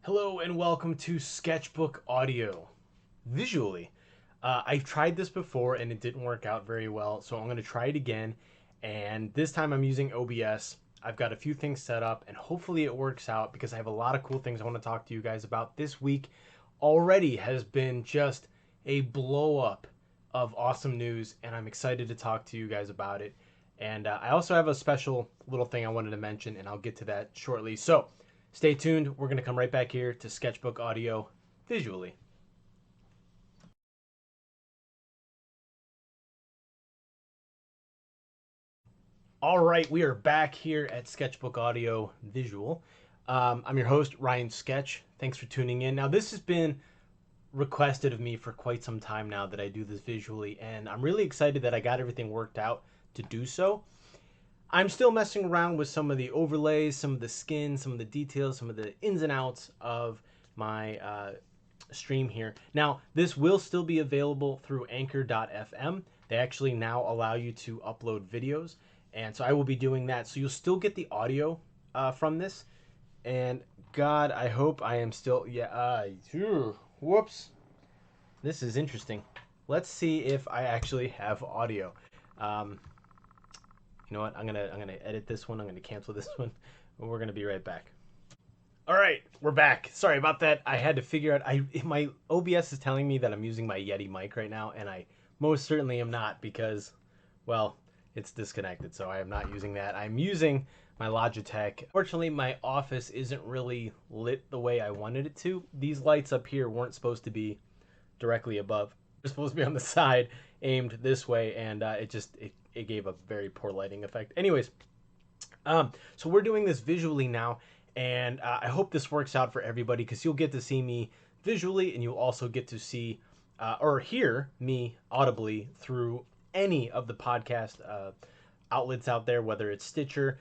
Hello and welcome to Sketchbook Audio. Visually, I've tried this before and it didn't work out very well, so I'm going to try it again. And this time I'm using OBS. I've got a few things set up and hopefully it works out because I have a lot of cool things I want to talk to you guys about. This week already has been just a blow up of awesome news, and I'm excited to talk to you guys about it. And I also have a special little thing I wanted to mention, and I'll get to that shortly. So, stay tuned. We're going to come right back here to Sketchbook Audio visually. All right, we are back here at Sketchbook Audio Visual. I'm your host, Ryan Sketch. Thanks for tuning in. Now, this has been requested of me for quite some time now that I do this visually, and I'm really excited that I got everything worked out to do so. I'm still messing around with some of the overlays, some of the skin, some of the details, some of the ins and outs of my stream here. Now, this will still be available through anchor.fm. They actually now allow you to upload videos, and so I will be doing that. So you'll still get the audio from this. And God, I hope I am still, whoops. This is interesting. Let's see if I actually have audio. Um, you know what? I'm gonna edit this one. I'm gonna cancel this one. We're gonna be right back. All right, we're back. Sorry about that. I had to figure out. My OBS is telling me that I'm using my Yeti mic right now, and I most certainly am not because, well, it's disconnected. So I am not using that. I'm using my Logitech. Fortunately, my office isn't really lit the way I wanted it to. These lights up here weren't supposed to be directly above. They're supposed to be on the side, aimed this way, and it gave a very poor lighting effect. Anyways, so we're doing this visually now, and I hope this works out for everybody because you'll get to see me visually, and you'll also get to see or hear me audibly through any of the podcast outlets out there, whether it's Stitcher,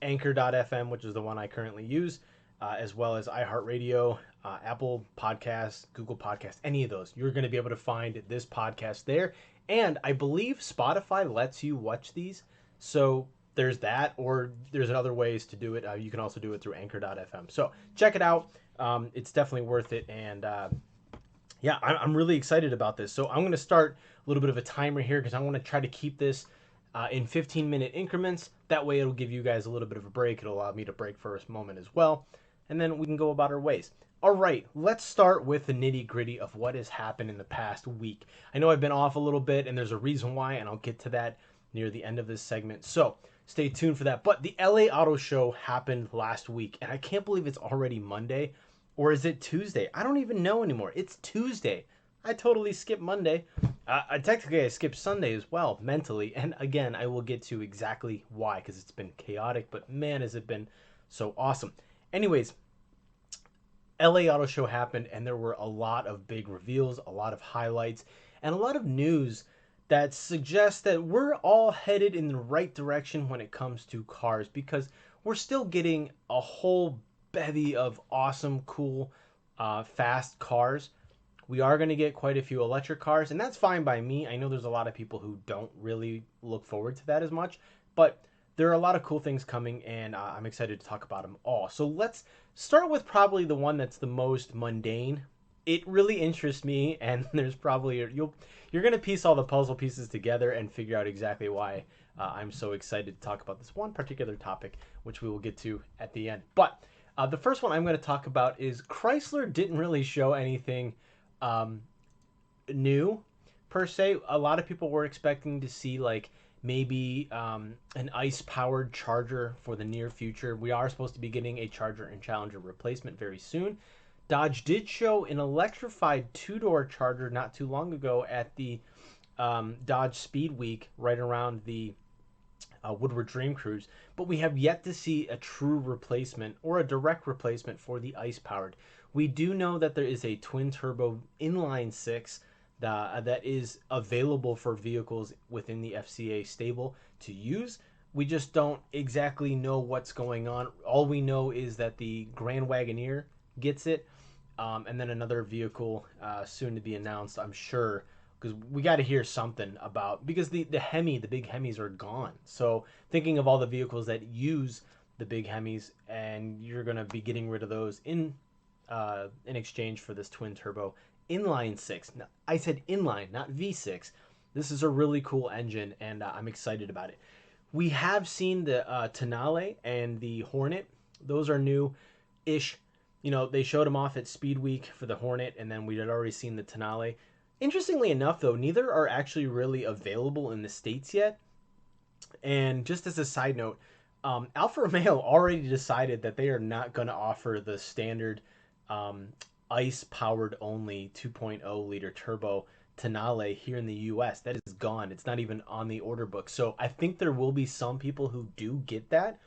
Anchor.fm, which is the one I currently use, as well as iHeartRadio, Apple Podcasts, Google Podcasts, any of those. You're going to be able to find this podcast there. And I believe Spotify lets you watch these. So there's that, or there's other ways to do it. You can also do it through Anchor.fm. So check it out. It's definitely worth it. And yeah, I'm really excited about this. So I'm going to start a little bit of a timer here because I want to try to keep this in 15-minute increments. That way it'll give you guys a little bit of a break. It'll allow me to break for a moment as well. And then we can go about our ways. All right, let's start with the nitty gritty of what has happened in the past week. I know I've been off a little bit, and there's a reason why, and I'll get to that near the end of this segment. So stay tuned for that. But the LA Auto Show happened last week, and I can't believe it's already Monday. Or is it Tuesday? I don't even know anymore. It's Tuesday. I totally skipped Monday. Technically, I skipped Sunday as well, mentally. And again, I will get to exactly why, because it's been chaotic, but man, has it been so awesome. Anyways, LA Auto Show happened, and there were a lot of big reveals, a lot of highlights, and a lot of news that suggests that we're all headed in the right direction when it comes to cars, because we're still getting a whole bevy of awesome, cool, fast cars. We are going to get quite a few electric cars, and that's fine by me. I know there's a lot of people who don't really look forward to that as much, but there are a lot of cool things coming, and I'm excited to talk about them all. So let's start with probably the one that's the most mundane. It really interests me, and there's probably you're gonna piece all the puzzle pieces together and figure out exactly why I'm so excited to talk about this one particular topic, which we will get to at the end. But the first one I'm going to talk about is Chrysler didn't really show anything new per se. A lot of people were expecting to see like maybe an ice powered Charger for the near future. We are supposed to be getting a Charger and Challenger replacement very soon. Dodge did show an electrified two-door Charger not too long ago at the Dodge Speed Week right around the Woodward Dream Cruise, but we have yet to see a true replacement or a direct replacement for the ice powered. We do know that there is a twin turbo inline six that is available for vehicles within the FCA stable to use. We just don't exactly know what's going on. All we know is that the Grand Wagoneer gets it, and then another vehicle soon to be announced, I'm sure, because we got to hear something about, because the big Hemis are gone. So thinking of all the vehicles that use the big Hemis, and you're going to be getting rid of those in exchange for this twin turbo inline six. Now, I said inline, not V6. This is a really cool engine, and I'm excited about it. We have seen the Tonale and the Hornet. Those are new-ish. You know, they showed them off at Speed Week for the Hornet, and then we had already seen the Tonale. Interestingly enough, though, neither are actually really available in the States yet. And just as a side note, Alfa Romeo already decided that they are not going to offer the standard ICE-powered only 2.0 liter turbo Tonale here in the US. That is gone. It's not even on the order book. So I think there will be some people who do get that,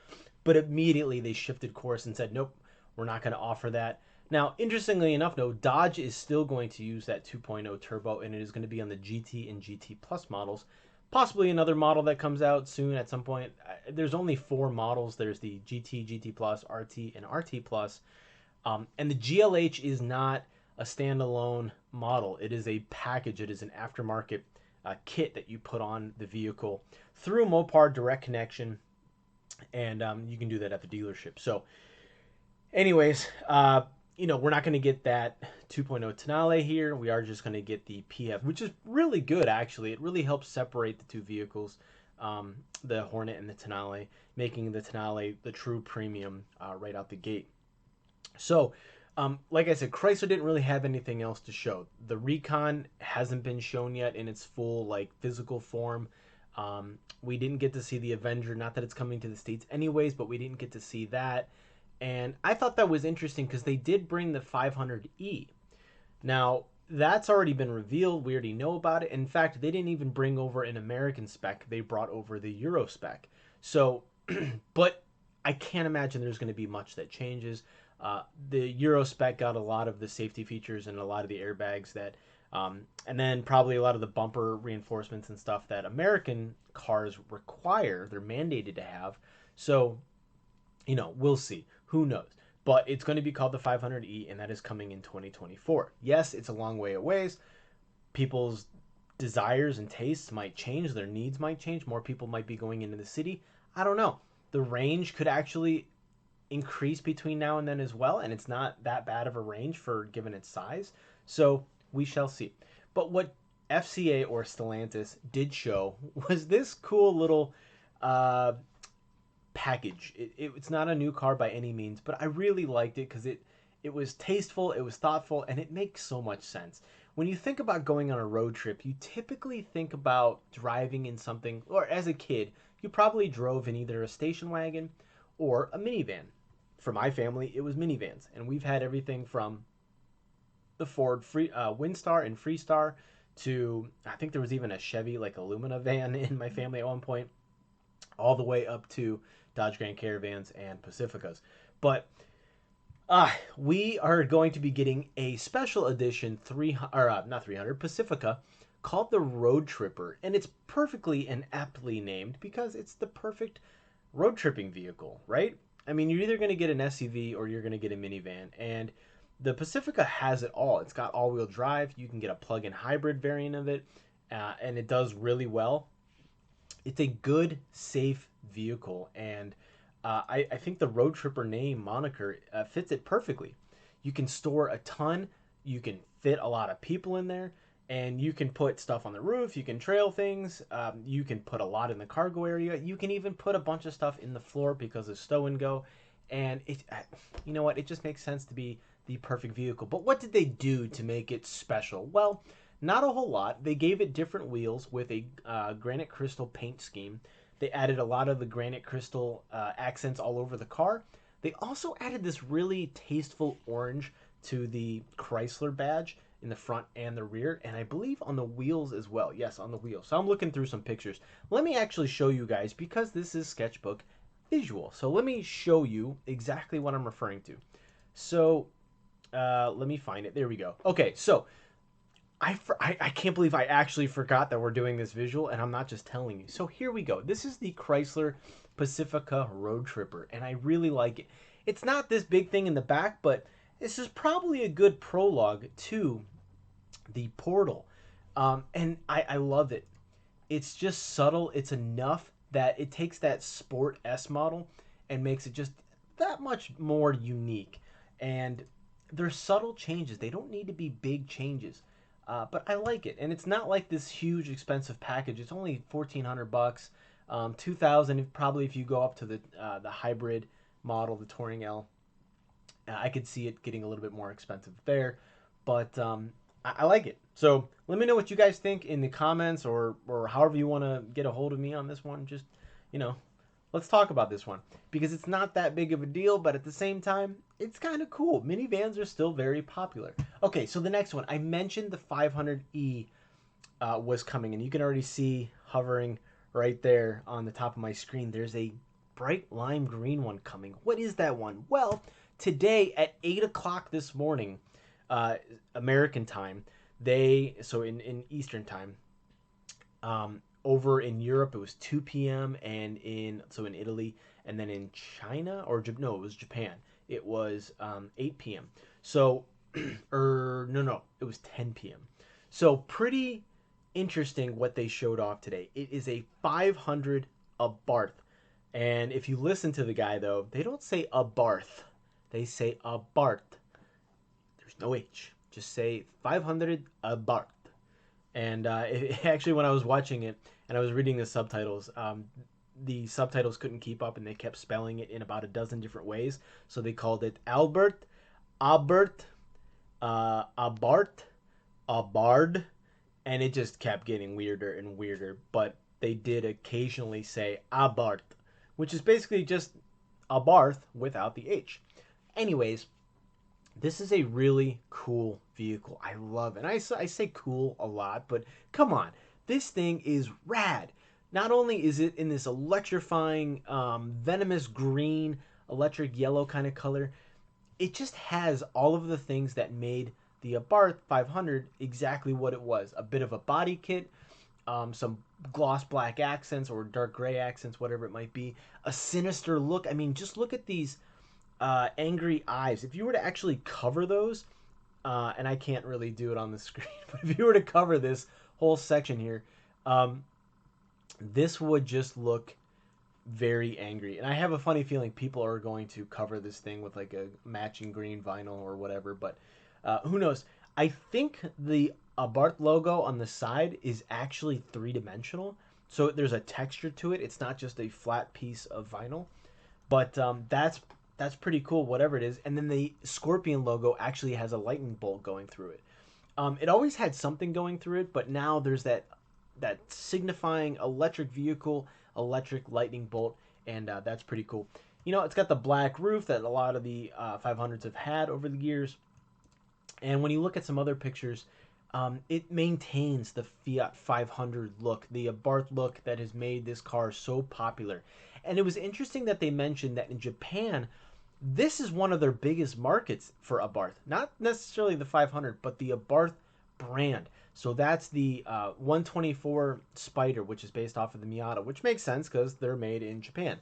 but immediately they shifted course and said, nope, we're not going to offer that. Now, interestingly enough, no, Dodge is still going to use that 2.0 turbo, and it is going to be on the GT and GT Plus models. Possibly another model that comes out soon at some point. There's only 4 models. There's the GT, GT Plus, RT, and RT Plus. And the GLH is not a standalone model. It is a package. It is an aftermarket kit that you put on the vehicle through Mopar Direct Connection, and you can do that at the dealership. So, anyways, you know, we're not going to get that 2.0 Tonale here. We are just going to get the PF, which is really good, actually. It really helps separate the two vehicles, the Hornet and the Tonale, making the Tonale the true premium right out the gate. So, like I said, Chrysler didn't really have anything else to show. The Recon hasn't been shown yet in its full, like, physical form. We didn't get to see the Avenger, not that it's coming to the States anyways, but we didn't get to see that. And I thought that was interesting because they did bring the 500E. Now, that's already been revealed. We already know about it. In fact, they didn't even bring over an American spec. They brought over the Euro spec. So, but I can't imagine there's going to be much that changes. The Euro spec got a lot of the safety features and a lot of the airbags that, and then probably a lot of the bumper reinforcements and stuff that American cars require. They're mandated to have. So, you know, we'll see. Who knows? But it's going to be called the 500E, and that is coming in 2024. Yes, it's a long way away. People's desires and tastes might change. Their needs might change. More people might be going into the city. I don't know. The range could actually increase between now and then as well, and it's not that bad of a range for given its size. So we shall see. But what FCA or Stellantis did show was this cool little package. It's not a new car by any means, but I really liked it because it was tasteful, it was thoughtful, and it makes so much sense. When you think about going on a road trip, you typically think about driving in something, or as a kid, you probably drove in either a station wagon or a minivan. For my family, it was minivans, and we've had everything from the Ford Windstar and Freestar to, I think there was even a Chevy, like Illumina van in my family at one point, all the way up to Dodge Grand Caravans and Pacificas. But we are going to be getting a special edition not 300 Pacifica called the Road Tripper, and it's perfectly and aptly named because it's the perfect road tripping vehicle, right? I mean, you're either going to get an SUV or you're going to get a minivan, and the Pacifica has it all. It's got all-wheel drive. You can get a plug-in hybrid variant of it, and it does really well. It's a good, safe vehicle, and I think the Road Tripper name moniker fits it perfectly. You can store a ton, you can fit a lot of people in there, and you can put stuff on the roof, you can trail things, you can put a lot in the cargo area, you can even put a bunch of stuff in the floor because of stow and go, and you know what, it just makes sense to be the perfect vehicle. But what did they do to make it special? Well, not a whole lot. They gave it different wheels with a granite crystal paint scheme. They added a lot of the granite crystal accents all over the car. They also added this really tasteful orange to the Chrysler badge in the front and the rear, and I believe on the wheels as well. Yes, on the wheels. So I'm looking through some pictures. Let me actually show you guys, because this is Sketchbook visual. So let me show you exactly what I'm referring to. So let me find it. There we go. Okay, so I can't believe I actually forgot that we're doing this visual, and I'm not just telling you. So here we go. This is the Chrysler Pacifica Road Tripper, and I really like it. It's not this big thing in the back, but this is probably a good prologue to the Portal. And I love it. It's just subtle. It's enough that it takes that Sport S model and makes it just that much more unique. And they're subtle changes. They don't need to be big changes. But I like it, and it's not like this huge expensive package. It's only $1,400, 2,000 probably if you go up to the hybrid model, the Touring L. I could see it getting a little bit more expensive there, but I like it. So let me know what you guys think in the comments, or however you want to get a hold of me on this one. Just, you know, let's talk about this one because it's not that big of a deal, but at the same time, it's kind of cool. Minivans are still very popular. Okay, so the next one, I mentioned the 500e was coming, and you can already see hovering right there on the top of my screen. There's a bright lime green one coming. What is that one? Well, today at 8 o'clock this morning, American time, so in Eastern time, over in Europe, it was 2 p.m. and in Italy, and then in China, no, it was Japan. It was 8 p.m. So, no, it was 10 p.m. So pretty interesting what they showed off today. It is a 500 Abarth, and if you listen to the guy though, they don't say Abarth, they say Abarth. There's no H. Just say 500 Abarth. And actually, when I was watching it and I was reading the subtitles couldn't keep up, and they kept spelling it in about a dozen different ways. So they called it Albert, Abert, Abart, Abard, and it just kept getting weirder and weirder. But they did occasionally say Abarth, which is basically just Abarth without the H. Anyways, this is a really cool vehicle. I love it. And I say cool a lot, but come on. This thing is rad. Not only is it in this electrifying, venomous green, electric yellow kind of color, it just has all of the things that made the Abarth 500 exactly what it was. A bit of a body kit, some gloss black accents or dark gray accents, whatever it might be. A sinister look. I mean, just look at these angry eyes. If you were to actually cover those, and I can't really do it on the screen, but if you were to cover this whole section here, this would just look very angry. And I have a funny feeling people are going to cover this thing with like a matching green vinyl or whatever, but who knows? I think the Abarth logo on the side is actually three-dimensional, so there's a texture to it. It's not just a flat piece of vinyl, but that's pretty cool, whatever it is. And then the Scorpion logo actually has a lightning bolt going through it. It always had something going through it, but now there's that signifying electric vehicle, electric lightning bolt, and that's pretty cool. You know, it's got the black roof that a lot of the 500s have had over the years. And when you look at some other pictures, it maintains the Fiat 500 look, the Abarth look that has made this car so popular. And it was interesting that they mentioned that in Japan, this is one of their biggest markets for Abarth. Not necessarily the 500, but the Abarth brand. So that's the 124 Spider, which is based off of the Miata, which makes sense because they're made in Japan.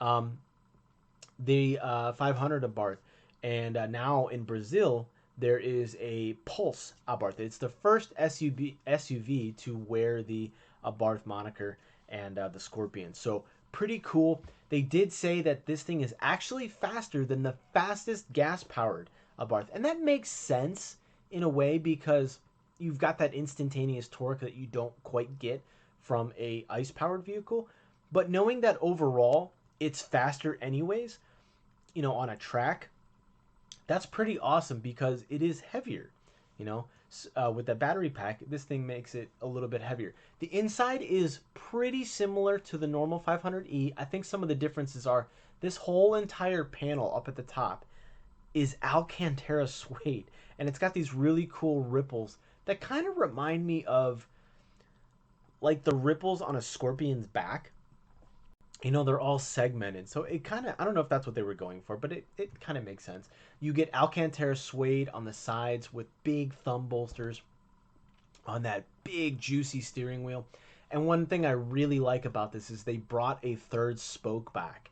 The 500 Abarth. And now in Brazil, there is a Pulse Abarth. It's the first SUV to wear the Abarth moniker and the Scorpion. So pretty cool. They did say that this thing is actually faster than the fastest gas-powered Abarth. And that makes sense in a way because you've got that instantaneous torque that you don't quite get from a ICE-powered vehicle. But knowing that overall it's faster anyways, you know, on a track, that's pretty awesome because it is heavier, you know. With the battery pack, this thing makes it a little bit heavier. The inside is pretty similar to the normal 500e. I think some of the differences are this whole entire panel up at the top is Alcantara suede, and it's got these really cool ripples that kind of remind me of like the ripples on a scorpion's back. You know, they're all segmented, so it kind of, I don't know if that's what they were going for, but it kind of makes sense. You get Alcantara suede on the sides with big thumb bolsters on that big juicy steering wheel. And one thing I really like about this is they brought a third spoke back.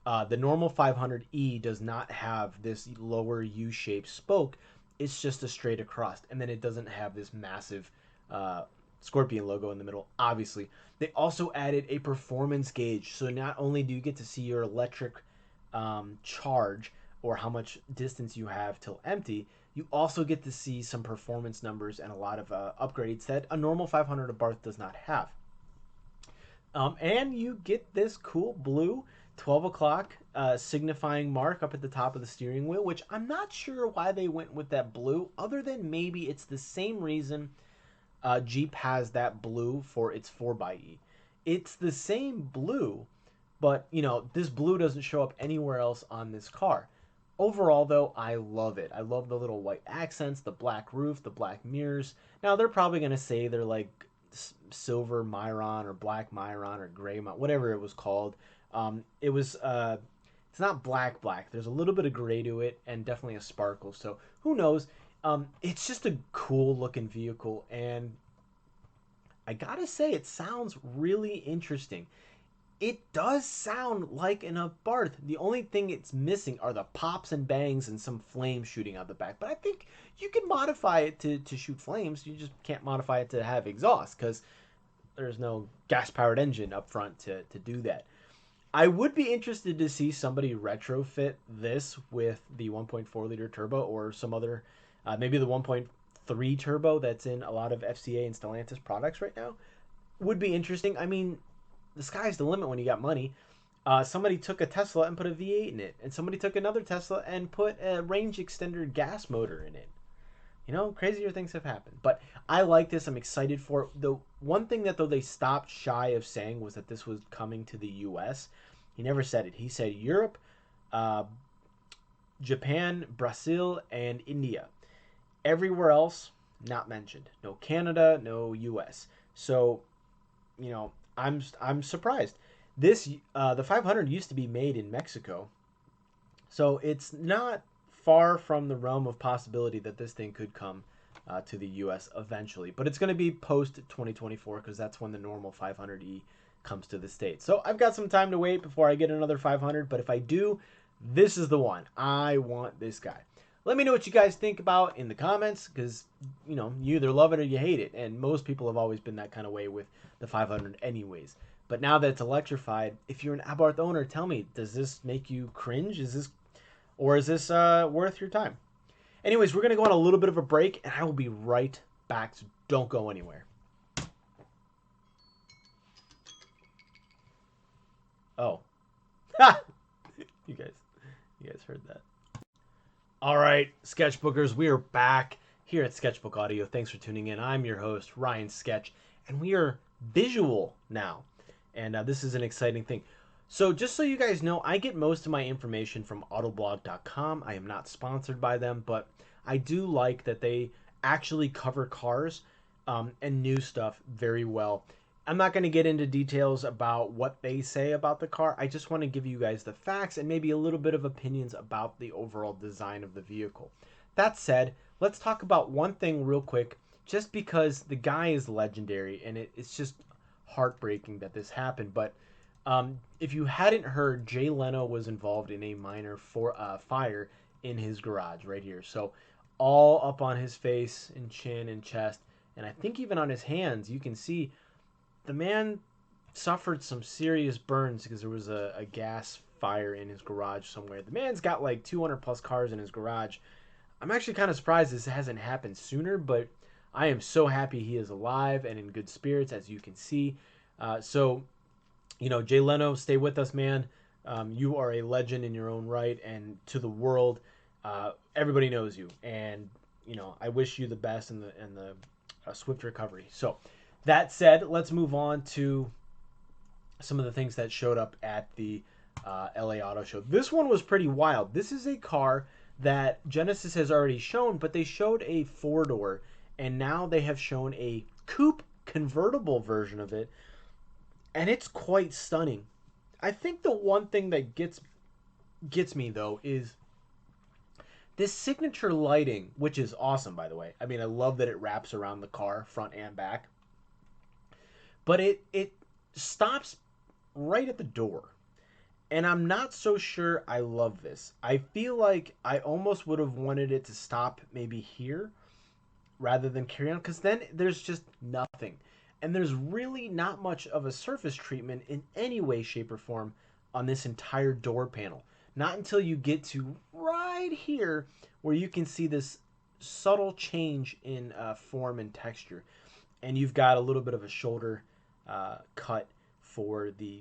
The normal 500e does not have this lower U-shaped spoke. It's just a straight across, and then it doesn't have this massive Scorpion logo in the middle, obviously. They also added a performance gauge, so not only do you get to see your electric charge or how much distance you have till empty, you also get to see some performance numbers and a lot of upgrades that a normal 500 Abarth does not have. And you get this cool blue 12 o'clock signifying mark up at the top of the steering wheel, which I'm not sure why they went with that blue, other than maybe it's the same reason Jeep has that blue for its 4xe. It's the same blue, but this blue doesn't show up anywhere else on this car. Overall, though, I love it. I love the little white accents, the black roof, the black mirrors. Now, they're probably going to say they're like silver Myron or black Myron or gray Myron, whatever it was called. It's not black. There's a little bit of gray to it and definitely a sparkle. So who knows? It's just a cool looking vehicle, and I gotta say, it sounds really interesting. It does sound like an Abarth. The only thing it's missing are the pops and bangs and some flames shooting out the back. But I think you can modify it to shoot flames. You just can't modify it to have exhaust because there's no gas-powered engine up front to do that. I would be interested to see somebody retrofit this with the 1.4 liter turbo or some other, maybe the 1.3 turbo that's in a lot of FCA and Stellantis products right now. Would be interesting. I mean, the sky's the limit when you got money. Somebody took a Tesla and put a V8 in it, and somebody took another Tesla and put a range extender gas motor in it. Crazier things have happened. But I like this. I'm excited for it. The one thing that, though, they stopped shy of saying was that this was coming to the U.S. He never said it. He said Europe, Japan, Brazil, and India. Everywhere else, not mentioned. No Canada, no U.S. So, I'm surprised. This the 500 used to be made in Mexico, so it's not far from the realm of possibility that this thing could come to the U.S. eventually. But it's going to be post 2024 because that's when the normal 500e comes to the States. So I've got some time to wait before I get another 500. But if I do, this is the one. I want this guy. Let me know what you guys think about in the comments because, you either love it or you hate it. And most people have always been that kind of way with the 500 anyways. But now that it's electrified, if you're an Abarth owner, tell me, does this make you cringe? Is this worth your time? Anyways, we're going to go on a little bit of a break, and I will be right back, so don't go anywhere. Oh. Ha! You guys heard that. All right, Sketchbookers, we are back here at Sketchbook Audio. Thanks for tuning in. I'm your host, Ryan Sketch, and we are visual now, and this is an exciting thing. So just so you guys know, I get most of my information from autoblog.com. I am not sponsored by them, but I do like that they actually cover cars and new stuff very well. I'm not going to get into details about what they say about the car. I just want to give you guys the facts and maybe a little bit of opinions about the overall design of the vehicle. That said, let's talk about one thing real quick, just because the guy is legendary and it's just heartbreaking that this happened. But if you hadn't heard, Jay Leno was involved in a minor fire in his garage right here. So all up on his face and chin and chest, and I think even on his hands, you can see the man suffered some serious burns because there was a gas fire in his garage somewhere. The man's got like 200 plus cars in his garage. I'm actually kind of surprised this hasn't happened sooner, but I am so happy he is alive and in good spirits, as you can see. Jay Leno, stay with us, man. You are a legend in your own right, and to the world, everybody knows you. And I wish you the best and the swift recovery. So, that said, let's move on to some of the things that showed up at the LA Auto Show. This one was pretty wild. This is a car that Genesis has already shown, but they showed a four-door, and now they have shown a coupe convertible version of it, and it's quite stunning. I think the one thing that gets me, though, is this signature lighting, which is awesome, by the way. I mean, I love that it wraps around the car, front and back. But it stops right at the door. And I'm not so sure I love this. I feel like I almost would have wanted it to stop maybe here rather than carry on, because then there's just nothing. And there's really not much of a surface treatment in any way, shape, or form on this entire door panel. Not until you get to right here where you can see this subtle change in form and texture. And you've got a little bit of a shoulder cut for the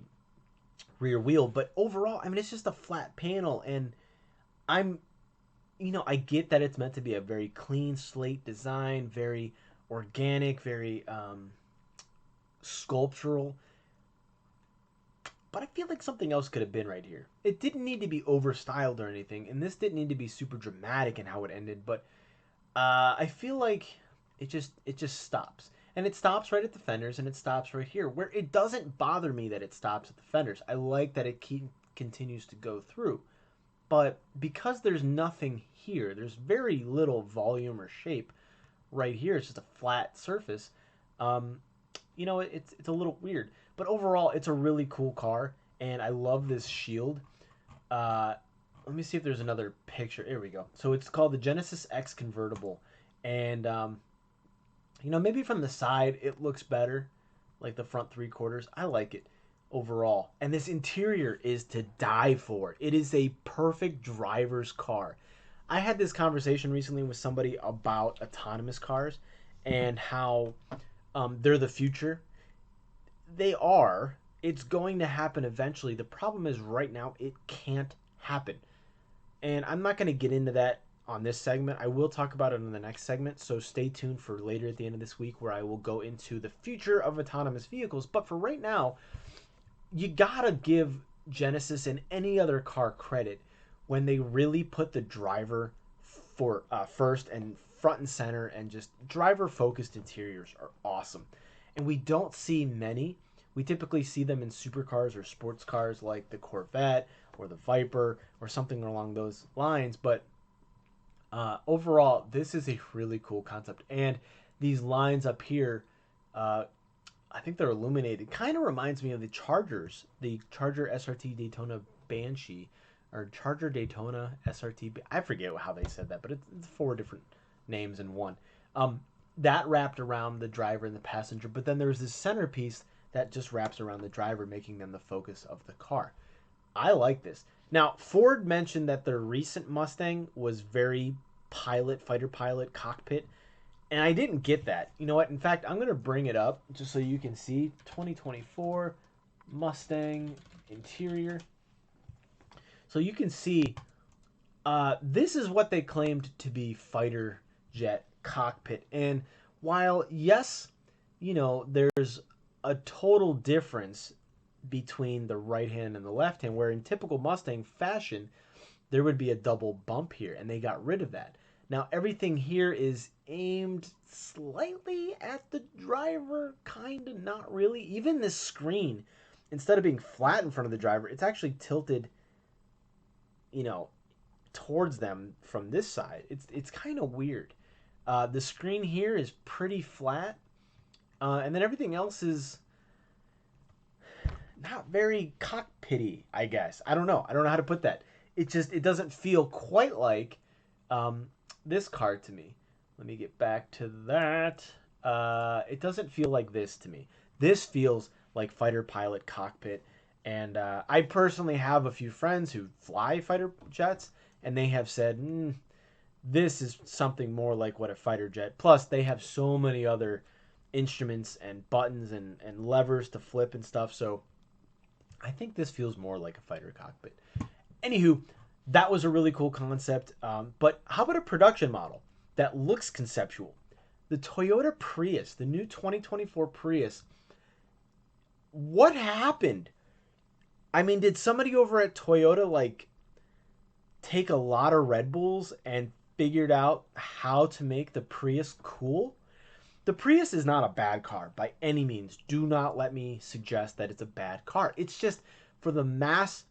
rear wheel. But overall, I mean, it's just a flat panel. And I'm, I get that it's meant to be a very clean slate design, very organic, very sculptural. But I feel like something else could have been right here. It didn't need to be overstyled or anything, and this didn't need to be super dramatic in how it ended. But I feel like it just stops, and it stops right at the fenders, and it stops right here, where it doesn't bother me that it stops at the fenders. I like that it continues to go through, but because there's nothing here, there's very little volume or shape right here. It's just a flat surface. It's a little weird. But overall, it's a really cool car, and I love this shield. Let me see if there's another picture. Here we go. So it's called the Genesis X Convertible, and maybe from the side it looks better, like the front 3/4. I like it overall, and this interior is to die for. It is a perfect driver's car. I had this conversation recently with somebody about autonomous cars and how they're the future. They are. It's going to happen eventually. The problem is right now it can't happen. And I'm not going to get into that on this segment. I will talk about it in the next segment, so stay tuned for later at the end of this week where I will go into the future of autonomous vehicles. But for right now, you got to give Genesis and any other car credit when they really put the driver for first and front and center, and just driver-focused interiors are awesome. And we don't see many. We typically see them in supercars or sports cars like the Corvette or the Viper or something along those lines. But overall, this is a really cool concept. And these lines up here, I think they're illuminated. Kind of reminds me of the Chargers, the Charger SRT Daytona Banshee, or Charger Daytona SRT. I forget how they said that, but it's 4 different names in one. That wrapped around the driver and the passenger, but then there's this centerpiece that just wraps around the driver, making them the focus of the car. I like this. Now, Ford mentioned that their recent Mustang was very fighter pilot, cockpit, and I didn't get that. You know what? In fact, I'm going to bring it up just so you can see 2024 Mustang interior. So you can see this is what they claimed to be fighter jet cockpit. And while, yes, there's a total difference between the right hand and the left hand, where in typical Mustang fashion, there would be a double bump here, and they got rid of that. Now, everything here is aimed slightly at the driver, kind of, not really. Even this screen, instead of being flat in front of the driver, it's actually tilted, towards them from this side. It's kind of weird. The screen here is pretty flat, and then everything else is not very cockpity, I guess. I don't know how to put that. It doesn't feel quite like this car to me. Let me get back to that. It doesn't feel like this to me. This feels like fighter pilot cockpit. And I personally have a few friends who fly fighter jets, and they have said, this is something more like what a fighter jet. Plus, they have so many other instruments and buttons and levers to flip and stuff. So I think this feels more like a fighter cockpit. Anywho, that was a really cool concept. But how about a production model that looks conceptual? The Toyota Prius, the new 2024 Prius. What happened? I mean, did somebody over at Toyota take a lot of Red Bulls and figured out how to make the Prius cool? The Prius is not a bad car by any means. Do not let me suggest that it's a bad car. It's just for the mass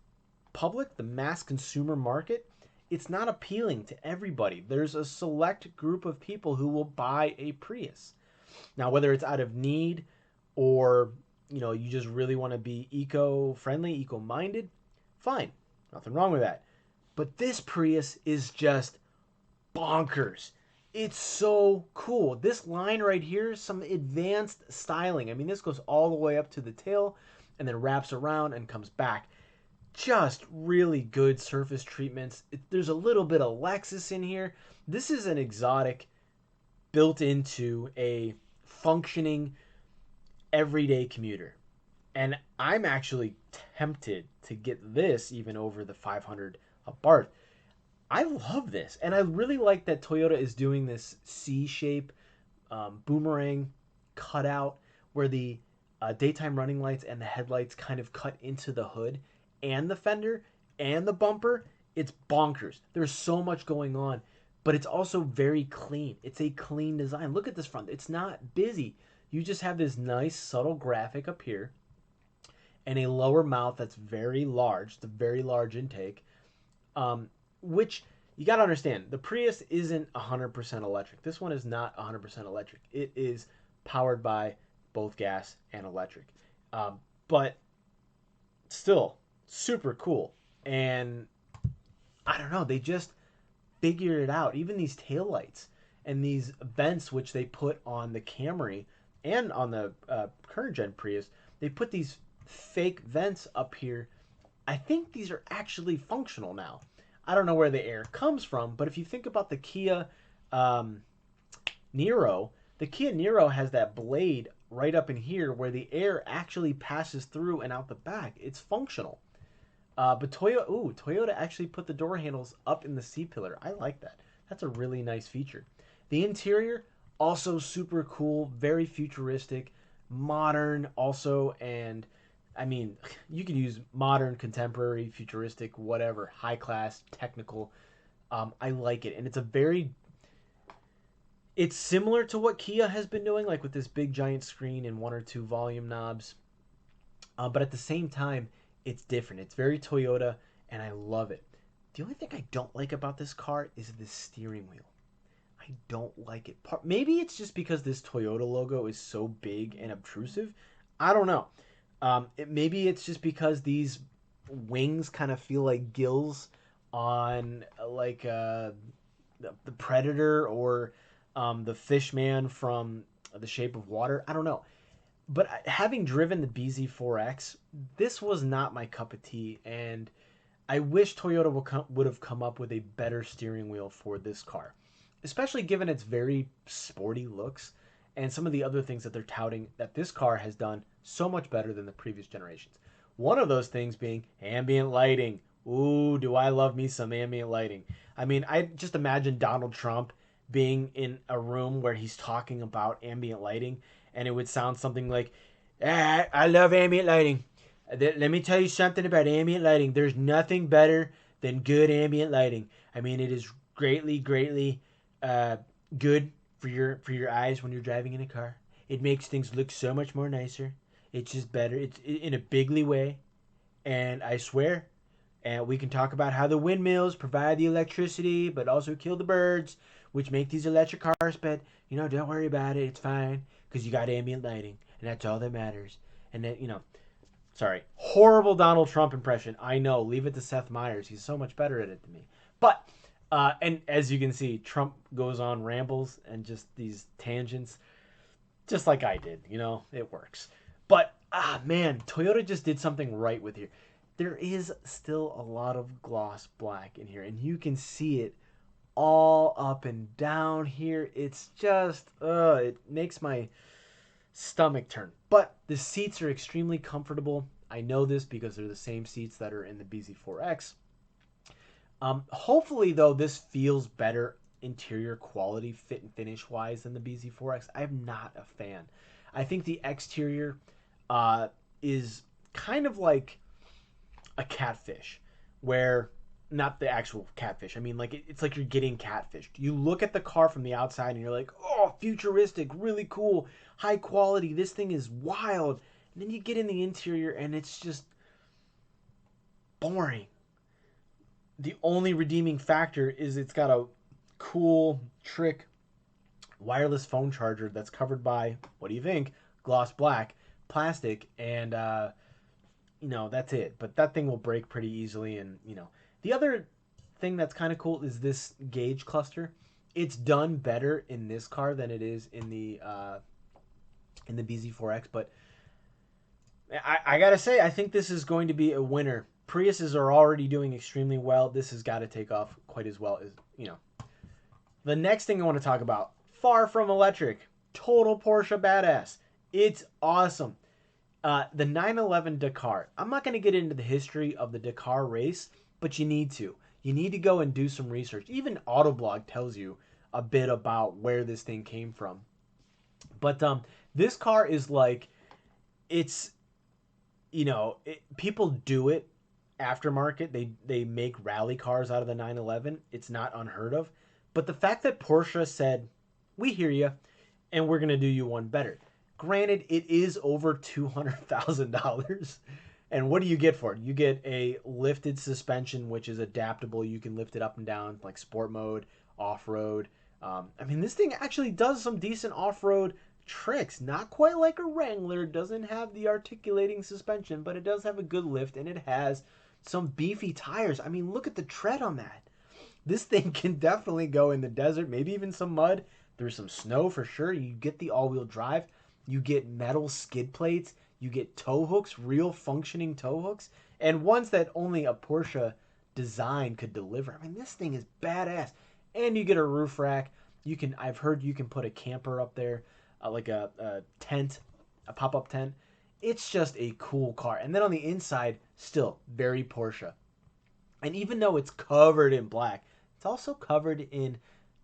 public, the mass consumer market, it's not appealing to everybody. There's a select group of people who will buy a Prius. Now, whether it's out of need or you just really want to be eco-friendly, eco-minded, fine. Nothing wrong with that. But this Prius is just bonkers. It's so cool. This line right here is some advanced styling. I mean, this goes all the way up to the tail and then wraps around and comes back. just really good surface treatments. There's a little bit of Lexus in here. This is an exotic built into a functioning everyday commuter. And I'm actually tempted to get this even over the 500 Abarth. I love this. And I really like that Toyota is doing this C-shape boomerang cutout where the daytime running lights and the headlights kind of cut into the hood and the fender and the bumper. It's bonkers. There's so much going on, but it's also very clean. It's a clean design. Look at this front. It's not busy. You just have this nice subtle graphic up here and a lower mouth that's very large. It's a very large intake, which you got to understand. The Prius isn't 100% electric. This one is not 100% electric. It is powered by both gas and electric. But still, super cool. And I don't know, they just figured it out. Even these taillights and these vents, which they put on the Camry and on the current gen Prius, they put these fake vents up here. I think these are actually functional now. I don't know where the air comes from, but if you think about the Kia Niro, the Kia Niro has that blade right up in here where the air actually passes through and out the back. It's functional. But Toyota actually put the door handles up in the C-pillar. I like that. That's a really nice feature. The interior, also super cool, very futuristic, modern also, and I mean, you can use modern, contemporary, futuristic, whatever, high class, technical. I like it. And it's similar to what Kia has been doing, like with this big giant screen and one or two volume knobs. But at the same time, it's different. It's very Toyota, and I love it. The only thing I don't like about this car is the steering wheel. I don't like it. Maybe it's just because this Toyota logo is so big and obtrusive. I don't know. Maybe it's just because these wings kind of feel like gills on like the Predator or the Fishman from The Shape of Water. I don't know. But having driven the BZ4X, this was not my cup of tea, and I wish Toyota would have come up with a better steering wheel for this car, especially given its very sporty looks and some of the other things that they're touting that this car has done so much better than the previous generations. One of those things being ambient lighting. Ooh, do I love me some ambient lighting. I mean, I just imagine Donald Trump being in a room where he's talking about ambient lighting, and it would sound something like, I love ambient lighting. Let me tell you something about ambient lighting. There's nothing better than good ambient lighting. I mean, it is greatly, greatly good for your eyes when you're driving in a car. It makes things look so much more nicer. It's just better. It's in a bigly way. And I swear, and we can talk about how the windmills provide the electricity, but also kill the birds, which make these electric cars. But, don't worry about it. It's fine because you got ambient lighting, and that's all that matters. And then, sorry, horrible Donald Trump impression. I know. Leave it to Seth Meyers. He's so much better at it than me. But, and as you can see, Trump goes on rambles and just these tangents, just like I did. It works. But, man, Toyota just did something right with here. There is still a lot of gloss black in here, and you can see it all up and down here. It's just, it makes my stomach turn. But the seats are extremely comfortable. I know this because they're the same seats that are in the BZ4X. Hopefully, though, this feels better interior quality, fit and finish wise than the BZ4X. I'm not a fan. I think the exterior is kind of like a catfish, where not the actual catfish. I mean, like it's like you're getting catfished. You look at the car from the outside and you're like, oh, futuristic, really cool, high quality. This thing is wild. And then you get in the interior and it's just boring. The only redeeming factor is it's got a cool trick wireless phone charger that's covered by, what do you think, gloss black plastic, and that's it. But that thing will break pretty easily. And the other thing that's kind of cool is this gauge cluster. It's done better in this car than it is in the BZ4X. But I gotta say, I think this is going to be a winner Priuses are already doing extremely well. This has got to take off quite as well as, you know. The next thing I want to talk about, far from electric, total Porsche badass. It's awesome. The 911 Dakar. I'm not going to get into the history of the Dakar race, but you need to. You need to go and do some research. Even Autoblog tells you a bit about where this thing came from. But this car is like, it's, you know, people do it aftermarket. They make rally cars out of the 911. It's not unheard of. But the fact that Porsche said, we hear you, and we're going to do you one better. Granted, it is over $200,000. And what do you get for it? You get a lifted suspension, which is adaptable. You can lift it up and down, like sport mode, off-road. I mean, this thing actually does some decent off-road tricks. Not quite like a Wrangler. Doesn't have the articulating suspension, but it does have a good lift, and it has some beefy tires. I mean, look at the tread on that. This thing can definitely go in the desert, maybe even some mud, through some snow for sure. You get the all-wheel drive. You get metal skid plates. You get tow hooks, real functioning tow hooks, and ones that only a Porsche design could deliver. I mean, this thing is badass. And you get a roof rack. I've heard you can put a camper up there, like a tent, a pop-up tent. It's just a cool car. And then on the inside, still very Porsche. And even though it's covered in black, it's also covered in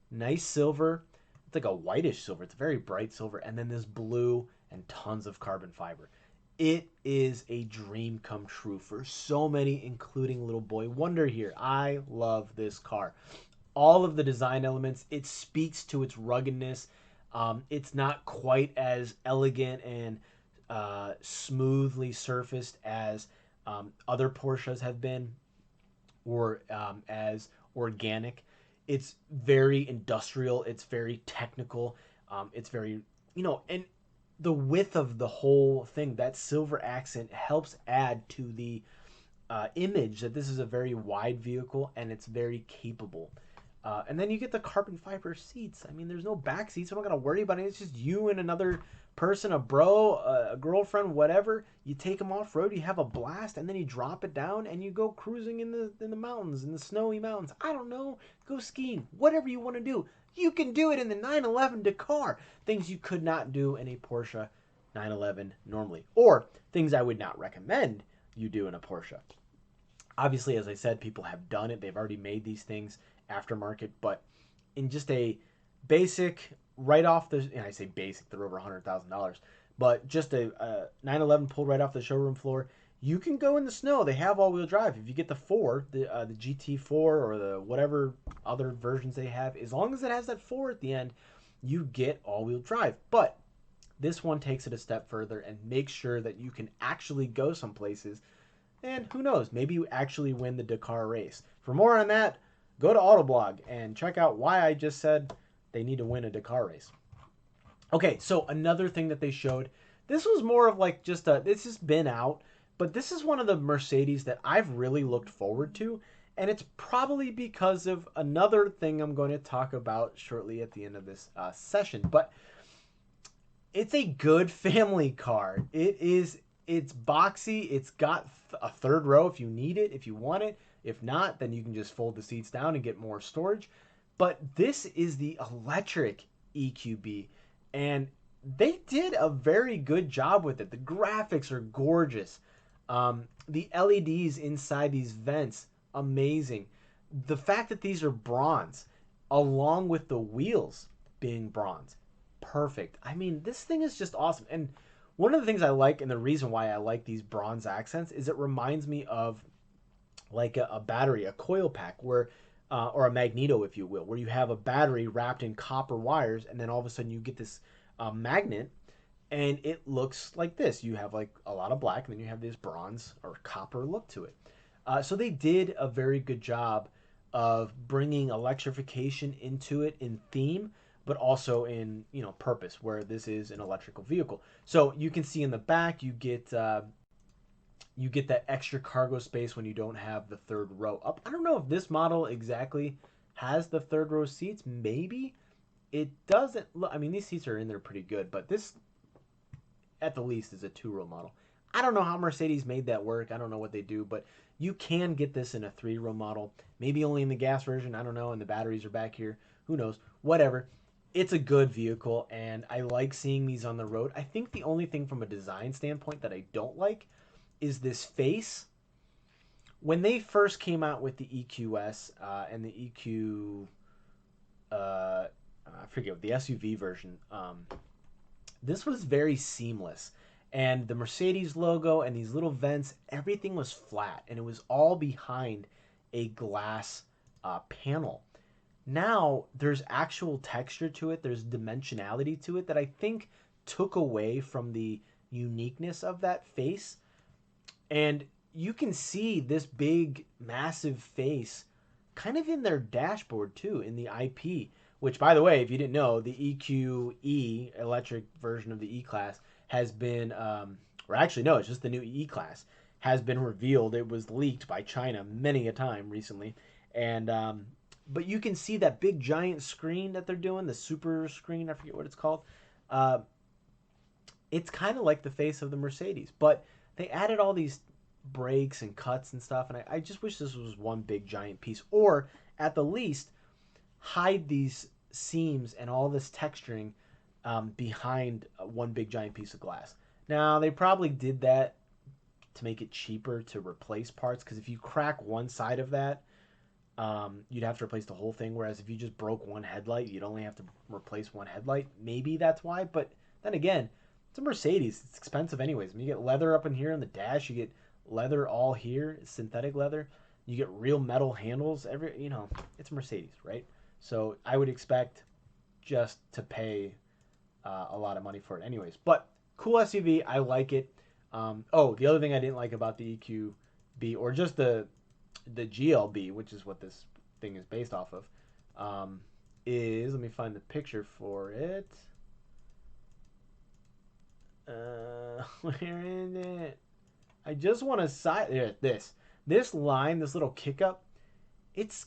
nice silver. It's like a whitish silver. It's a very bright silver. And then this blue and tons of carbon fiber. It is a dream come true for so many, including little boy Wonder here. I love this car. All of the design elements, it speaks to its ruggedness. It's not quite as elegant and smoothly surfaced as other Porsches have been, or as organic. It's very industrial. It's very technical. It's very, and the width of the whole thing, that silver accent helps add to the image that this is a very wide vehicle and it's very capable. And then you get the carbon fiber seats. I mean, there's no back seats. I'm not going to worry about it. It's just you and another person, a bro, a girlfriend, whatever. You take them off road, you have a blast, and then you drop it down and you go cruising in the mountains, in the snowy mountains. I don't know. Go skiing. Whatever you want to do. You can do it in the 911 Dakar. Things you could not do in a Porsche 911 normally. Or things I would not recommend you do in a Porsche. Obviously, as I said, people have done it. They've already made these things aftermarket. But in just a basic, right off the... And I say basic, they're over $100,000. But just a 911 pulled right off the showroom floor, you can go in the snow. They have all-wheel drive. If you get the 4, the GT4 or the whatever other versions they have, as long as it has that 4 at the end, you get all-wheel drive. But this one takes it a step further and makes sure that you can actually go some places. And who knows, maybe you actually win the Dakar race. For more on that, go to Autoblog and check out why I just said they need to win a Dakar race. Okay, so another thing that they showed, this was more of like just this has been out, but this is one of the Mercedes that I've really looked forward to, and it's probably because of another thing I'm going to talk about shortly at the end of this session. But it's a good family car. It's boxy. It's got a third row if you need it, if you want it. If not, then you can just fold the seats down and get more storage. But this is the electric EQB, and they did a very good job with it. The graphics are gorgeous. The LEDs inside these vents, amazing. The fact that these are bronze, along with the wheels being bronze, perfect. I mean, this thing is just awesome. And one of the things I like, and the reason why I like these bronze accents, is it reminds me of like a battery, a coil pack, where or a magneto, if you will, where you have a battery wrapped in copper wires, and then all of a sudden you get this magnet, and it looks like this. You have like a lot of black, and then you have this bronze or copper look to it. So they did a very good job of bringing electrification into it in theme, but also in purpose, where this is an electrical vehicle. So you can see in the back you get that extra cargo space when you don't have the third row up. I don't know if this model exactly has the third row seats. Maybe it doesn't look. I mean, these seats are in there pretty good, but this at the least is a 2-row model. I don't know how Mercedes made that work. I don't know what they do, but you can get this in a 3-row model. Maybe only in the gas version. I don't know. And the batteries are back here. Who knows? Whatever. It's a good vehicle, and I like seeing these on the road. I think the only thing from a design standpoint that I don't like is this face. When they first came out with the EQS and the EQ, I forget, the SUV version, this was very seamless. And the Mercedes logo and these little vents, everything was flat, and it was all behind a glass panel. Now there's actual texture to it, there's dimensionality to it that I think took away from the uniqueness of that face. And you can see this big, massive face kind of in their dashboard too, in the IP. Which, by the way, if you didn't know, the EQE electric version of the E Class has been, or actually no, it's just the new E Class has been revealed. It was leaked by China many a time recently, and but you can see that big giant screen that they're doing, the super screen. I forget what it's called. It's kind of like the face of the Mercedes, but they added all these breaks and cuts and stuff, and I just wish this was one big giant piece, or at the least hide these seams and all this texturing behind one big giant piece of glass. Now, they probably did that to make it cheaper to replace parts, because if you crack one side of that, you'd have to replace the whole thing, whereas if you just broke one headlight, you'd only have to replace one headlight. Maybe that's why, but then again, it's a Mercedes. It's expensive anyways. I mean, you get leather up in here on the dash, you get leather all here, synthetic leather, you get real metal handles, it's a Mercedes, right? So I would expect just to pay a lot of money for it anyways. But cool SUV. I like it. The other thing I didn't like about the EQB, or just the GLB, which is what this thing is based off of, is, let me find the picture for it. Where is it? I just want to side this line, this little kick up. It's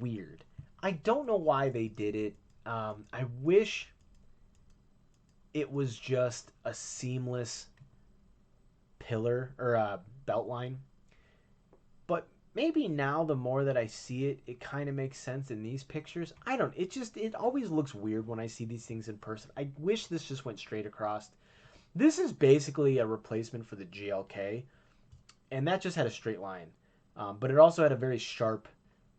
weird. I don't know why they did it. I wish it was just a seamless pillar or a belt line. But maybe now, the more that I see it, it kind of makes sense in these pictures. It always looks weird when I see these things in person. I wish this just went straight across. This is basically a replacement for the GLK, and that just had a straight line. But it also had a very sharp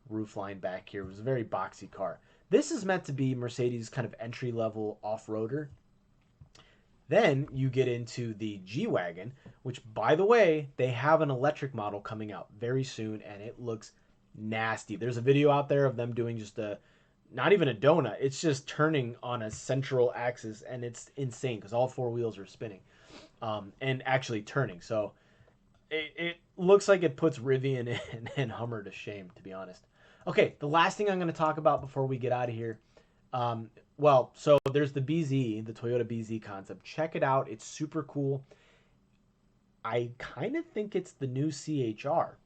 roof line back here. It was a very boxy car. This is meant to be Mercedes' kind of entry-level off-roader. Then you get into the G-Wagon, which, by the way, they have an electric model coming out very soon, and it looks nasty. There's a video out there of them doing just not even a donut. It's just turning on a central axis, and it's insane because all 4 wheels are spinning and actually turning. So it looks like it puts Rivian and Hummer to shame, to be honest. Okay, the last thing I'm going to talk about before we get out of here. So there's the BZ, the Toyota BZ concept. Check it out. It's super cool. I kind of think it's the new CHR.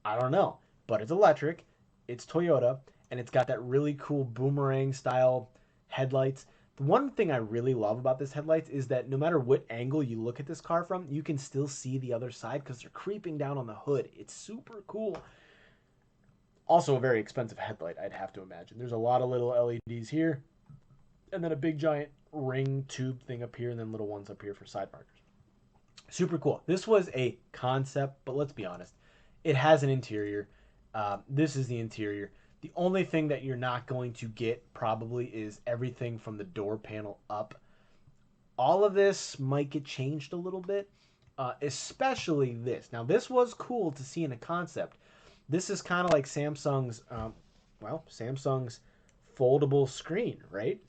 I don't know, but it's electric. It's Toyota, and it's got that really cool boomerang style headlights. The one thing I really love about this headlights is that no matter what angle you look at this car from, you can still see the other side because they're creeping down on the hood. It's super cool. Also a very expensive headlight, I'd have to imagine. There's a lot of little LEDs here, and then a big giant ring tube thing up here, and then little ones up here for side markers. Super cool. This was a concept, but let's be honest. It has an interior. This is the interior. The only thing that you're not going to get probably is everything from the door panel up. All of this might get changed a little bit, especially this. Now, this was cool to see in a concept. This is kind of like Samsung's foldable screen, right?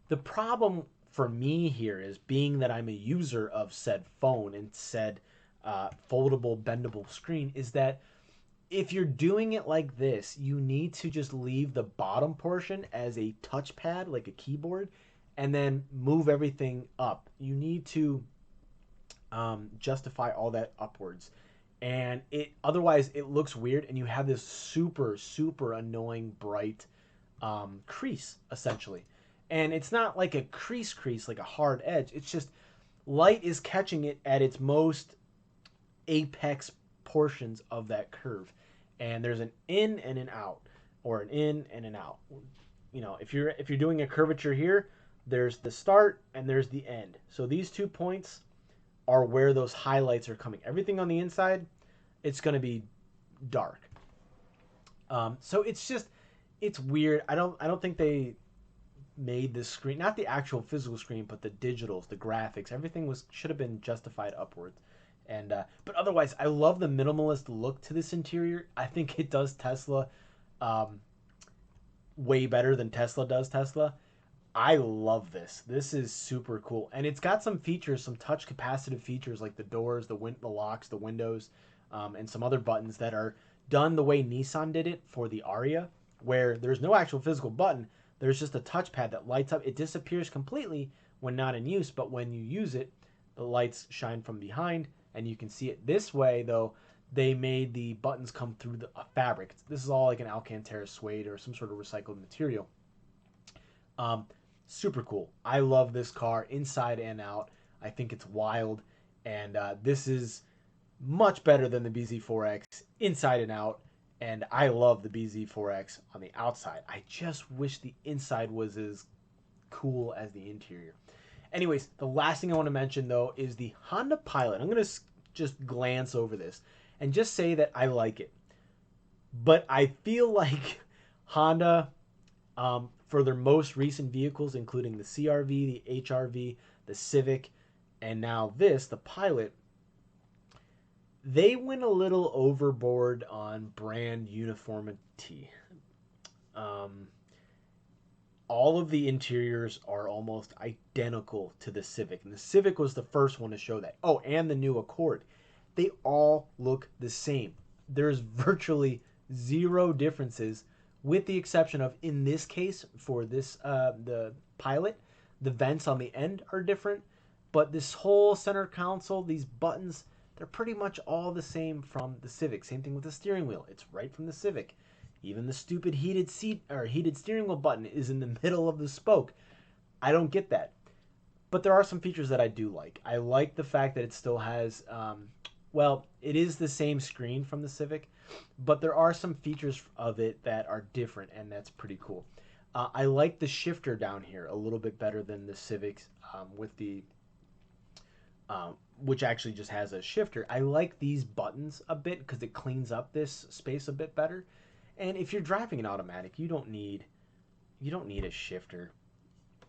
The problem for me here is, being that I'm a user of said phone and said foldable, bendable screen, is that if you're doing it like this, you need to just leave the bottom portion as a touchpad, like a keyboard, and then move everything up. You need to justify all that upwards. And otherwise it looks weird, and you have this super, super annoying bright crease, essentially. And it's not like a crease, like a hard edge. It's just light is catching it at its most apex portions of that curve. And there's an in and an out, or an in and an out. You know, if you're doing a curvature here, there's the start and there's the end. So these 2 points are where those highlights are coming. Everything on the inside, it's going to be dark. So it's weird. I don't think they made the screen, not the actual physical screen, but the digitals, the graphics, everything should have been justified upwards. And but otherwise, I love the minimalist look to this interior. I think it does Tesla way better than Tesla does Tesla. I love this. This is super cool, and it's got some features, some touch capacitive features like the doors, the locks, the windows, and some other buttons that are done the way Nissan did it for the Aria, where there's no actual physical button. There's just a touchpad that lights up. It disappears completely when not in use, but when you use it, the lights shine from behind, and you can see it. This way, though, they made the buttons come through a fabric. This is all like an Alcantara suede or some sort of recycled material. Super cool. I love this car inside and out. I think it's wild, and this is much better than the BZ4X inside and out, and I love the BZ4X on the outside. I just wish the inside was as cool as the interior. Anyways, the last thing I want to mention, though, is the Honda Pilot. I'm going to just glance over this and just say that I like it. But I feel like Honda, for their most recent vehicles, including the CRV, the HRV, the Civic, and now this, the Pilot, they went a little overboard on brand uniformity. All of the interiors are almost identical to the Civic, and the Civic was the first one to show that. Oh, and the new Accord. They all look the same. There's virtually zero differences, with the exception of, in this case, for this the Pilot, the vents on the end are different, but this whole center console, these buttons, they're pretty much all the same from the Civic. Same thing with the steering wheel. It's right from the Civic. Even the stupid heated steering wheel button is in the middle of the spoke. I don't get that. But there are some features that I do like. I like the fact that it still has, well, it is the same screen from the Civic, but there are some features of it that are different, and that's pretty cool. I like the shifter down here a little bit better than the Civics with the, which actually just has a shifter. I like these buttons a bit because it cleans up this space a bit better. And if you're driving an automatic, you don't need a shifter.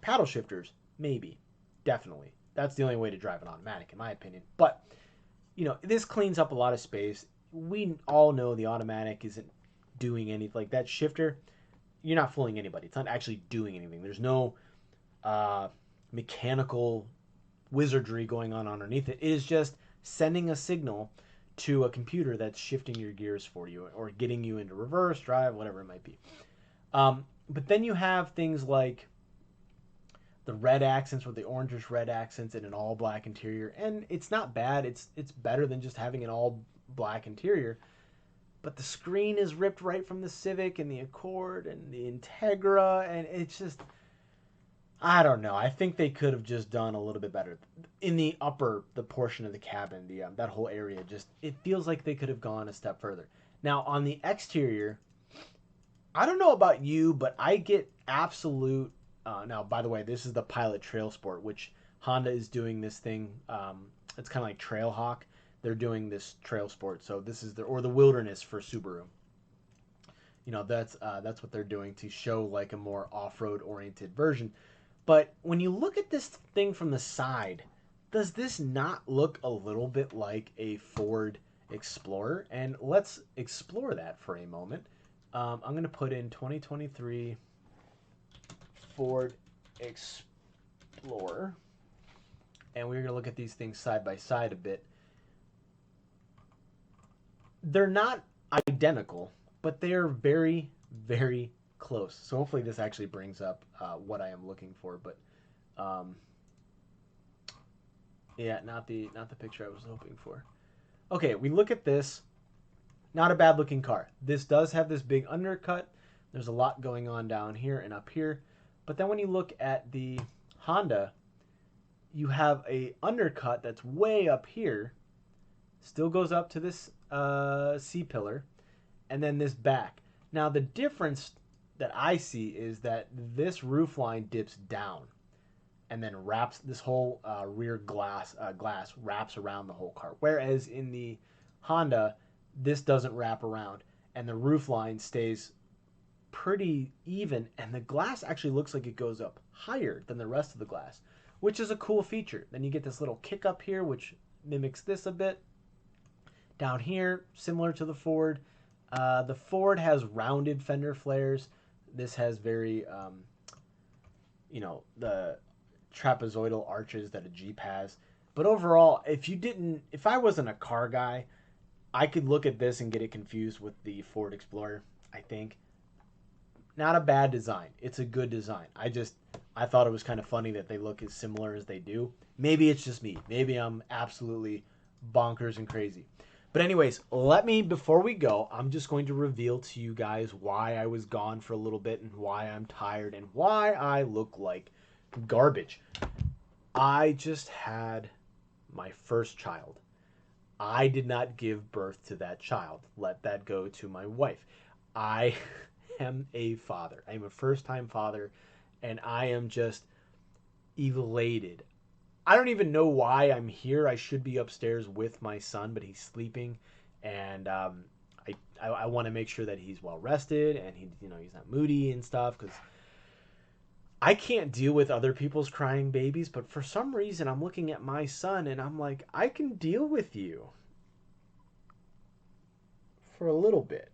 Paddle shifters, maybe, definitely. That's the only way to drive an automatic, in my opinion. But, you know, this cleans up a lot of space. We all know the automatic isn't doing anything. Like that shifter, you're not fooling anybody. It's not actually doing anything. There's no mechanical wizardry going on underneath it. It is just sending a signal to a computer that's shifting your gears for you or getting you into reverse, drive, whatever it might be. But then you have things like the red accents or the orangish red accents in an all black interior, and it's not bad. It's better than just having an all black interior. But the screen is ripped right from the Civic and the Accord and the Integra, and it's just, I don't know. I think they could have just done a little bit better in the portion of the cabin, that whole area. Just, it feels like they could have gone a step further. Now on the exterior, I don't know about you, but I get absolute. Now, by the way, this is the Pilot Trail Sport, which Honda is doing this thing. It's kind of like Trailhawk. They're doing this Trail Sport, so this is the Wilderness for Subaru. You know, that's what they're doing to show like a more off-road oriented version. But when you look at this thing from the side, does this not look a little bit like a Ford Explorer? And let's explore that for a moment. I'm going to put in 2023 Ford Explorer, and we're going to look at these things side by side a bit. They're not identical, but they're very, very close. So hopefully this actually brings up what I am looking for. But yeah, not the picture I was hoping for. Okay, we look at this. Not a bad looking car. This does have this big undercut. There's a lot going on down here and up here. But then when you look at the Honda, you have a undercut that's way up here, still goes up to this C-pillar, and then this back. Now the difference that I see is that this roof line dips down and then wraps this whole rear glass wraps around the whole car. Whereas in the Honda, this doesn't wrap around, and the roof line stays pretty even, and the glass actually looks like it goes up higher than the rest of the glass, which is a cool feature. Then you get this little kick up here, which mimics this a bit. Down here, similar to the Ford. The Ford has rounded fender flares. This has very, the trapezoidal arches that a Jeep has. But overall, if I wasn't a car guy, I could look at this and get it confused with the Ford Explorer, I think. Not a bad design. It's a good design. I thought it was kind of funny that they look as similar as they do. Maybe it's just me. Maybe I'm absolutely bonkers and crazy. But anyways, before we go, I'm just going to reveal to you guys why I was gone for a little bit and why I'm tired and why I look like garbage. I just had my first child. I did not give birth to that child. Let that go to my wife. I am a father. I am a first-time father, and I am just elated. I don't even know why I'm here. I should be upstairs with my son, but he's sleeping, and I want to make sure that he's well rested and he's not moody and stuff, because I can't deal with other people's crying babies. But for some reason, I'm looking at my son and I'm like, I can deal with you for a little bit.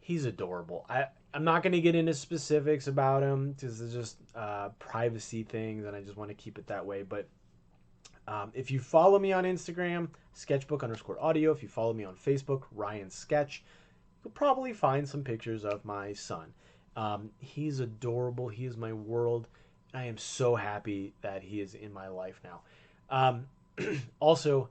He's adorable. I'm not going to get into specifics about him because it's just privacy things, and I just want to keep it that way. But if you follow me on Instagram, sketchbook_audio. If you follow me on Facebook, Ryan Sketch, you'll probably find some pictures of my son. He's adorable. He is my world. I am so happy that he is in my life now. Also,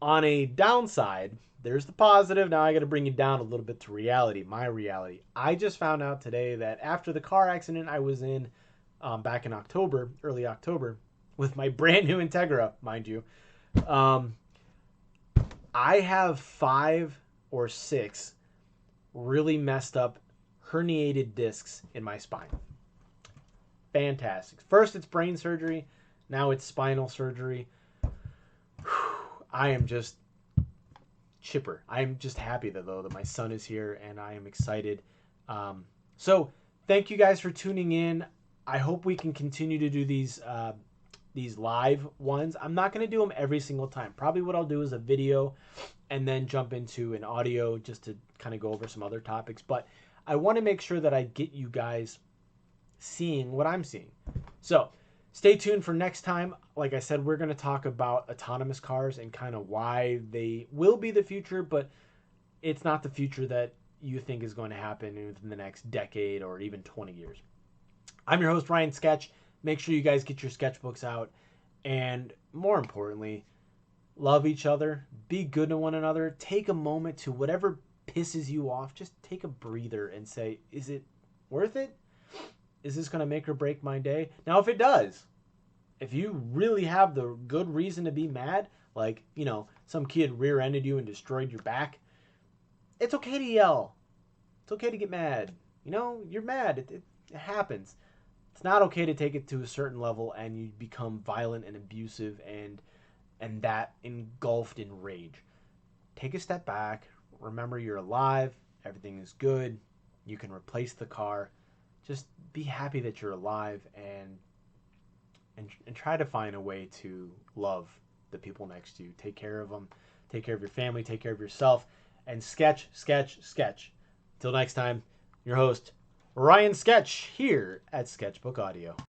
on a downside, there's the positive. Now I got to bring you down a little bit to reality, my reality. I just found out today that after the car accident I was in back in October, early October, with my brand new Integra, mind you, I have 5 or 6 really messed up herniated discs in my spine. Fantastic. First it's brain surgery, now it's spinal surgery. I am just chipper. I am just happy that my son is here, and I am excited. So thank you guys for tuning in. I hope we can continue to do these live ones. I'm not going to do them every single time. Probably what I'll do is a video and then jump into an audio just to kind of go over some other topics. But I want to make sure that I get you guys seeing what I'm seeing. So stay tuned for next time. Like I said, we're going to talk about autonomous cars and kind of why they will be the future, but it's not the future that you think is going to happen within the next decade or even 20 years. I'm your host, Ryan Sketch. Make sure you guys get your sketchbooks out. And more importantly, love each other. Be good to one another. Take a moment to whatever pisses you off. Just take a breather and say, is it worth it? Is this going to make or break my day? Now, if it does, if you really have the good reason to be mad, like, some kid rear-ended you and destroyed your back, it's okay to yell. It's okay to get mad. You're mad. It happens. It's not okay to take it to a certain level and you become violent and abusive and that engulfed in rage. Take a step back. Remember you're alive. Everything is good. You can replace the car. Just be happy that you're alive and try to find a way to love the people next to you. Take care of them. Take care of your family. Take care of yourself. And sketch, sketch, sketch. Till next time, your host, Ryan Sketch, here at Sketchbook Audio.